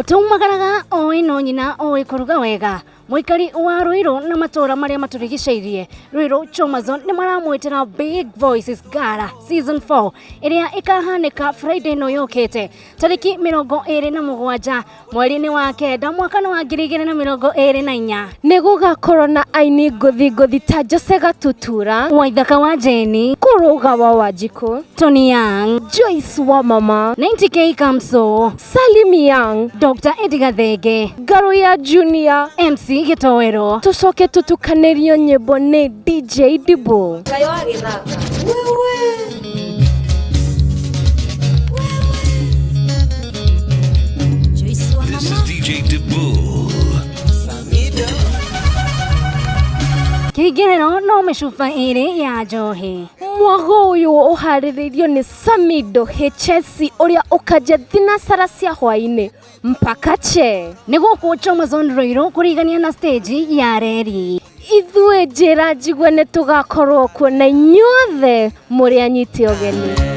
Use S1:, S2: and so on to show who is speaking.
S1: Mutumagaraga oĩ no nyina oĩ kũruga wega. Muikari wa Ruiru na matora maria maturigiceirie Ruiru Choma nĩ maramwĩtĩra Big Voices Gala Season 4 iria ikahanĩka Friday no yũkĩte tarĩki 27 mweri-inĩ wa kenda mwaka wa 2024.
S2: Nĩ gũgakorwo na aini ngũthi ta Jose Gatutura,
S1: Waithaka wa Jeni,
S2: Kũrũga wa Wanjikũ,
S1: Tony Young,
S2: joycewamamaa,
S1: 90K Kamso,
S2: Salim Young,
S1: Dr. Edgar Thenge,
S2: Garuya Junior,
S1: MC Gitowero.
S2: Tucoke tutukanĩrio nyĩmbo nĩ DJ Dibu.
S3: This is DJ Dibu.
S1: Kĩingĩrĩro no mĩcuba ĩrĩ ya njohi.
S2: Mwago ũyũ ũharĩrĩirio nĩ Samido Hechesi ũrĩa ũkanjia thinacara cia hwainĩ mpaka che.
S1: Nĩ gũkũ Choma Ruiru kũrigania na stage ya reri.
S2: Ithuĩ njĩra njigwe nĩ tũgakorwo kuo na inyuothe mũrĩ anyiti ũgeni.